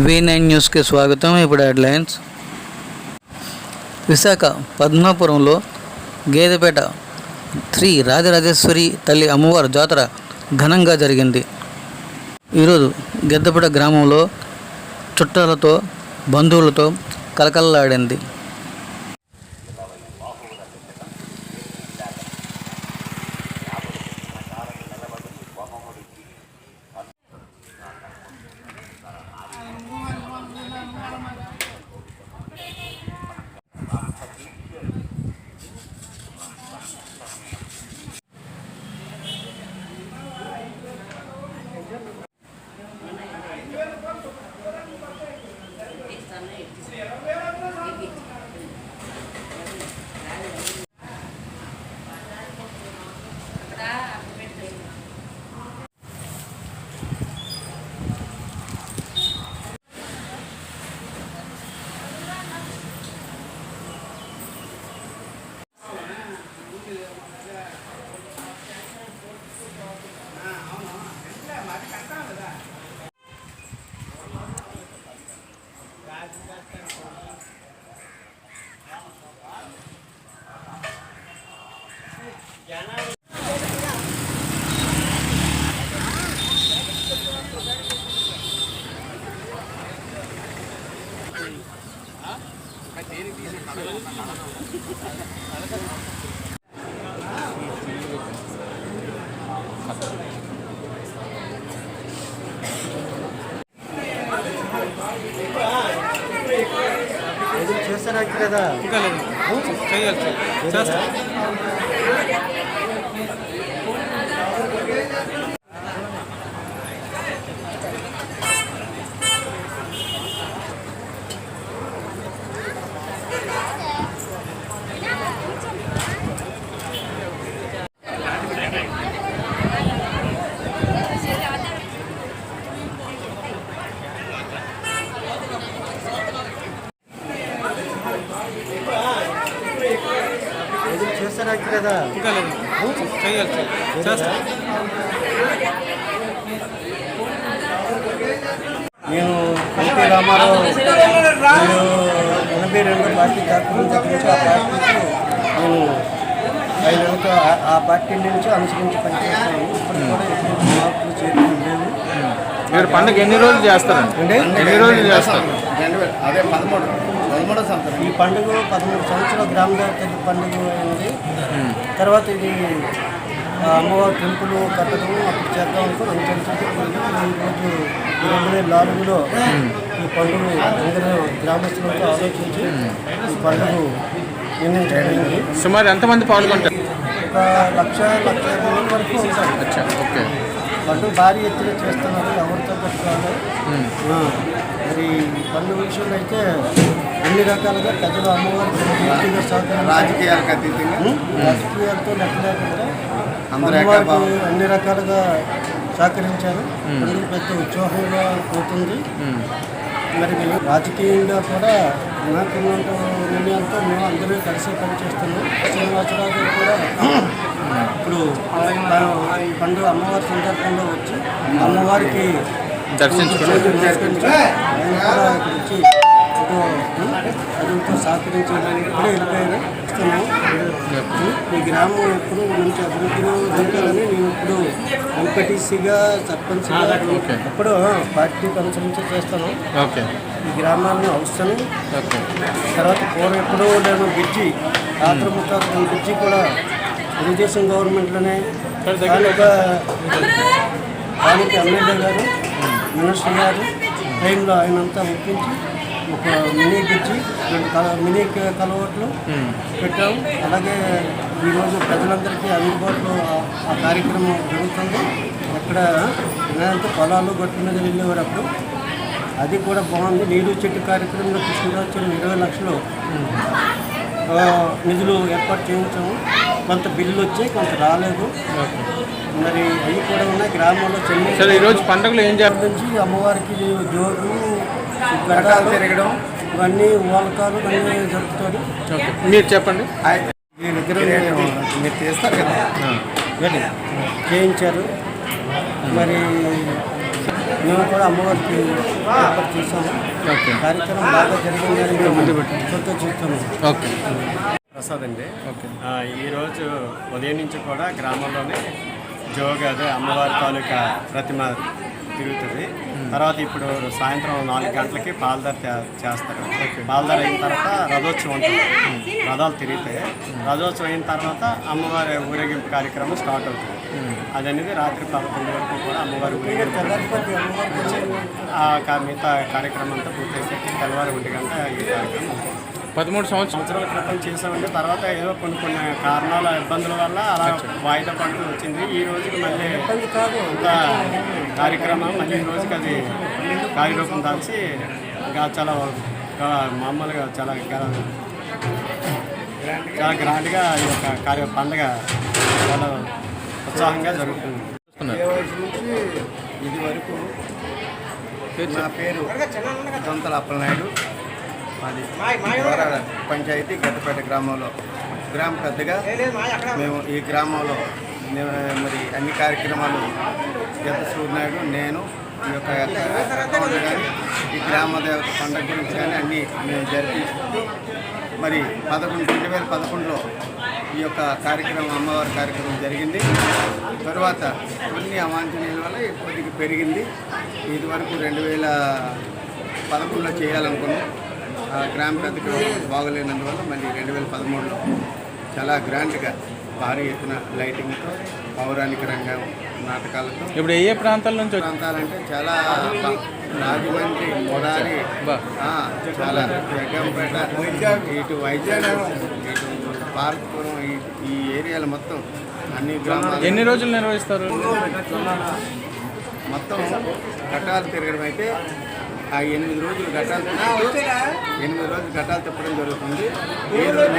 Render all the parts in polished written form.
V9 న్యూస్కి స్వాగతం. ఇప్పుడు హెడ్లైన్స్. విశాఖ పద్మాపురంలో గేదెపేట శ్రీ రాజరాజేశ్వరి తల్లి అమ్మవారి జాతర ఘనంగా జరిగింది. ఈరోజు గెద్దపేట గ్రామంలో చుట్టాలతో బంధువులతో కలకలలాడింది. చేస్తారా కదా చేస్తా. చేస్తారా కదా చేస్తా. నేను ఎన్టీ రామారావు 82 పార్టీ తరఫున నుంచి ఆ పార్టీకి నేను 5 నెలలతో ఆ పార్టీ నుంచి అనుసరించి పనిచేస్తాను. ఇప్పుడు కూడా ఎటువంటి మార్పులు చేయడం లేదు. మీరు పండుగ ఎన్ని రోజులు చేస్తారండి? ఎన్ని రోజులు చేస్తారు? అదే 13వ సంవత్సరం. ఈ పండుగ 13 సంవత్సరాల గ్రామ దేవతల పండుగ అయింది. తర్వాత ఇది అమ్మవారి టెంపుల్ కట్టడం అప్పుడు చేద్దాం అనుకుని ఈరోజు 2004లో ఈ పండుగ అందరూ గ్రామస్తులతో ఆలోచించి ఈ పండుగ నిర్ణయించబడింది. సుమారు ఎంతమంది పాల్గొంటారు? ఒక 1,50,000 వరకు ఉంటారు. ఓకే. పండుగ భారీ ఎత్తున చేస్తున్నారు. ఎవరితో పెట్టుకోవాలి. మరి పండుగ విషయంలో అయితే అన్ని రకాలుగా ప్రజలు అమ్మవారికి రాజకీయాలకు అతీతంగా రాజకీయాలతో లెక్క లేకుండా అమ్మవారికి అన్ని రకాలుగా సహకరించారు. పండుగ పెద్ద ఉత్సాహంగా పోతుంది. మరి మేము రాజకీయంగా కూడా నాకున్నంత నిర్ణయంతో మేము అందరూ కలిసి పనిచేస్తున్నాం. శ్రీనివాసరావు కూడా ఇప్పుడు ఈ పండుగ అమ్మవారి సందర్భంలో వచ్చి అమ్మవారికి దర్శించుకుని ఆయన కూడా ఇక్కడ వచ్చి అదంతా సహకరించడానికి కూడా వెళ్ళిపోయారు. ఇస్తున్నాము. ఈ గ్రామం ఎప్పుడు మంచి అభివృద్ధిలో ఉండాలని నేను ఇప్పుడు ఎంపీటీసీగా సర్పంచ్గా ఎప్పుడు పార్టీ అనుసరించి చేస్తాను. ఈ గ్రామాన్ని అవసరం. తర్వాత పూర్వం ఎప్పుడో నేను బ్రిడ్జి ఆత్రముఖాత్మ బ్రిడ్జి కూడా తెలుగుదేశం గవర్నమెంట్లోనే స్థానిక ఎమ్మెల్యే గారు మినిస్టర్ గారు ట్రైన్లో ఆయనంతా ఒప్పించి ఒక మినీ బ్రిడ్జి 2 మినీ కలవట్లు పెట్టాము. అలాగే ఈరోజు ప్రజలందరికీ అందుబాటులో ఆ కార్యక్రమం జరుగుతుంది. అక్కడ నేనంతా పొలాలు గట్టు మీద వెళ్ళేవారు అప్పుడు. అది కూడా బాగుంది. నీరు చెట్టు కార్యక్రమంలో కృష్ణరాజు 20 లక్షలు నిధులు ఏర్పాటు చేయించాము. కొంత బిల్లులు వచ్చాయి, కొంత రాలేదు. మరి అవి కూడా ఉన్నాయి. గ్రామంలో చెన్నై ఈరోజు పండుగలు ఏం నుంచి అమ్మవారికి జోగు గడ్డాలు తిరగడం ఇవన్నీ వాలకాలు అన్నీ జరుపుతారు. మీరు చెప్పండి. మీరు చేస్తారు కదా చేయించారు. మరి మేము కూడా అమ్మవారికి ఏర్పాటు చేశాము. ఓకే కార్యక్రమం బాగా జరిగిందని మేము సంతోషిస్తున్నాము. ఓకే ప్రసాద్ అండి. ఓకే ఈరోజు ఉదయం నుంచి కూడా గ్రామంలోనే జోగా అదే అమ్మవారి తాలూకా ప్రతిమ తిరుగుతుంది. తర్వాత ఇప్పుడు సాయంత్రం 4 గంటలకి పాలదార చేస్తారు. పాలదార అయిన తర్వాత రథోత్సవం ఉంటుంది. రథాలు తిరుగుతాయి. రథోత్సవం అయిన తర్వాత అమ్మవారి ఊరేగింపు కార్యక్రమం స్టార్ట్ అవుతుంది. అదనేది రాత్రి 11 వరకు కూడా అమ్మవారి ఊరేగింపు మిగతా కార్యక్రమం అంతా పూర్తయితే తెల్లవారు 1 గంట ఈ కార్యక్రమం 13 సంవత్సరాల క్రితం చేసామంటే తర్వాత ఏదో కొన్ని కారణాల ఇబ్బందుల వల్ల అలా వాయిదా పడుతూ వచ్చింది. ఈ రోజుకి మళ్ళీ అంత కార్యక్రమం మళ్ళీ ఈ రోజుకి అది కార్యరూపం దాల్చి ఇంకా చాలా మామూలుగా చాలా గ్రాండ్గా ఈ యొక్క పండుగ చాలా ఉత్సాహంగా జరుగుతుంది. ఏ వయసు నుంచి ఇది వరకు నా పేరు దొంతల అప్పలనాయుడు. మాది వరాడ పంచాయతీ గద్దపేట గ్రామంలో గ్రామ పెద్దగా మేము ఈ గ్రామంలో మరి అన్ని కార్యక్రమాలు గద్ద సూర్యనాయుడు నేను ఈ యొక్క రథం కానీ ఈ గ్రామ దేవత పండుగ గురించి కానీ అన్నీ మేము జరిపిస్తూ మరి 2011లో ఈ యొక్క కార్యక్రమం అమ్మవారి కార్యక్రమం జరిగింది. తర్వాత కొన్ని అవాంఛనీయుల వల్ల కొద్దిగా పెరిగింది. ఇది వరకు 2011లో చేయాలనుకున్నాం. గ్రామ పెద్దగా బాగోలేనందువల్ల మళ్ళీ 2013లో చాలా గ్రాండ్గా భారీ ఎత్తున లైటింగ్తో పౌరాణిక రంగం నాటకాలతో. ఇప్పుడు ఏ ప్రాంతాల నుంచి ప్రాంతాలంటే చాలా రాజమండ్రి మొరారి చాలా జగ్గంపేట ఇటు వైజాగ్ ఇటు పార్కుపురం ఈ ఏరియాలు మొత్తం అన్ని గ్రామాలు. ఎన్ని రోజులు నిర్వహిస్తారు? మొత్తం ఘటాలు తిరగడం అయితే ఆ 8 రోజులు ఘటాలు తిప్పుతూ 8 రోజులు ఘటాలు తిప్పడం జరుగుతుంది. ఈరోజు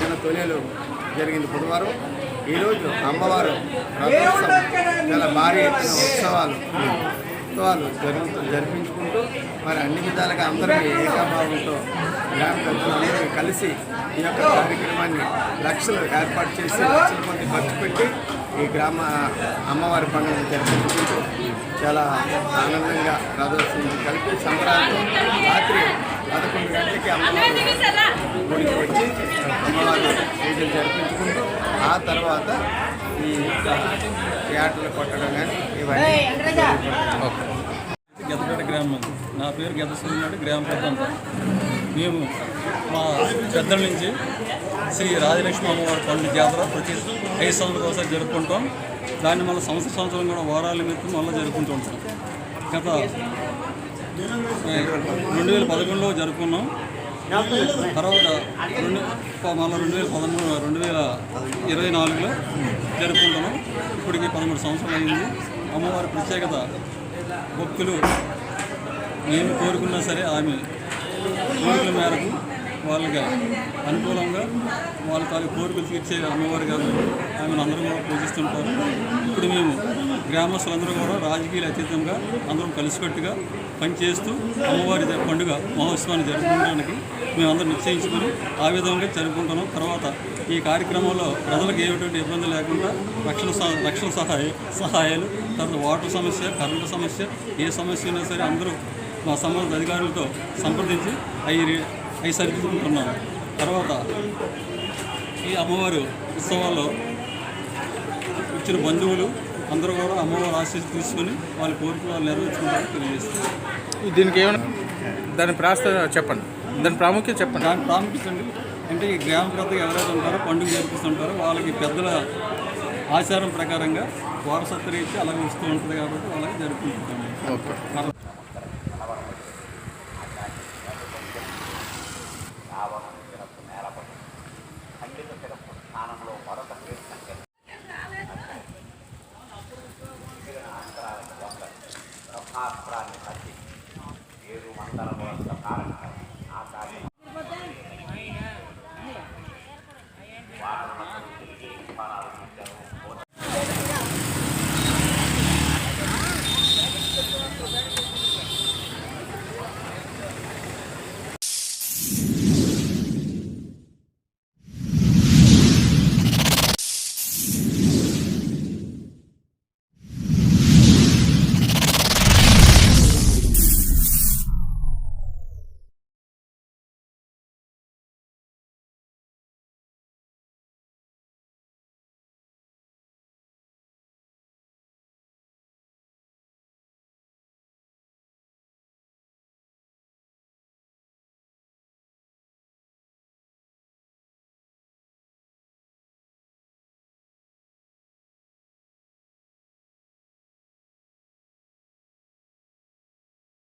నిన్న తొలేలు జరిగింది బుధవారం. ఈరోజు అమ్మవారు రథోత్సవం చాలా భారీ ఎత్తున ఉత్సవాలు జరిపించుకుంటూ మరి అన్ని విధాలుగా అందరికీ ఏకాభావంతో గ్రామ ప్రజలందరూ కలిసి ఈ యొక్క కార్యక్రమాన్ని లక్షలు ఏర్పాటు చేసి లక్షల మంది ఖర్చు పెట్టి ఈ గ్రామ అమ్మవారి పండుగను జరిపించుకుంటూ చాలా ఆనందంగా రథోత్సవం కలిపి సంబరాలతో రాత్రి 11 గంటలకి అమ్మవారు గుడికి వచ్చి అమ్మవారి పూజలు జరిపించుకుంటూ ఆ తర్వాత ఈ యాటలు కొట్టడం కానీ ఇవన్నీ. గద్దపేట గ్రామం. నా పేరు గద్ద సూర్యనాయుడు, గ్రామ పెద్దంతా. మేము మా పెద్దల నుంచి శ్రీ రాజలక్ష్మి అమ్మవారి పండుగ జాతర ప్రతి 5 సంవత్సరాల ఒకసారి జరుపుకుంటాం. దాన్ని మళ్ళీ సంవత్సరం కూడా వారాల నిమిత్తం మళ్ళీ జరుపుకుంటూ ఉంటాం. గత 2011లో జరుపుకున్నాం. తర్వాత మళ్ళీ 2024లో జరుపుకుంటున్నాం. ఇప్పటికి 13 సంవత్సరాలు అయింది. అమ్మవారి ప్రత్యేకత భక్తులు ఏమి కోరుకున్నా సరే ఆమె కోరికల మేరకు వాళ్ళకి అనుకూలంగా వాళ్ళ కోరికలు తీర్చే అమ్మవారు కాబట్టి ఆమెను అందరూ కూడా పూజిస్తుంటారు. ఇప్పుడు మేము గ్రామస్తులందరూ కూడా రాజకీయాలు అతీతంగా అందరం కలిసికట్టుగా పనిచేస్తూ అమ్మవారి పండుగ మహోత్సవాన్ని జరుపుకోవడానికి మేమందరం నిశ్చయించుకొని ఆ విధంగా జరుపుకుంటున్నాం. తర్వాత ఈ కార్యక్రమంలో ప్రజలకు ఏటువంటి ఇబ్బంది లేకుండా రక్షణ సహాయాలు, తర్వాత వాటర్ సమస్య, కరెంటు సమస్య, ఏ సమస్య అయినా సరే అందరూ మా సంబంధిత అధికారులతో సంప్రదించి అవి సరిదిద్దుకుంటున్నాము. తర్వాత ఈ అమ్మవారు ఉత్సవాల్లో వచ్చిన బంధువులు అందరూ కూడా అమ్మవారి ఆశీస్సు తీసుకొని వాళ్ళ కోరికలు వాళ్ళు నెరవేర్చుకుంటారని తెలియజేస్తారు. దీనికి ఏమైనా దాని చెప్పండి, దాని ప్రాముఖ్యత చెప్పండి. దాని ప్రాముఖ్యత అంటే ఈ గ్రామ పెద్దగా ఎవరైతే ఉంటారో పండుగ జరిపిస్తుంటారో వాళ్ళకి పెద్దల ఆచారం ప్రకారంగా వారసత్వ రీత్యా అలాగే వస్తూ ఉంటుంది కాబట్టి వాళ్ళకి జరుపుకుంటాము. ఓకే.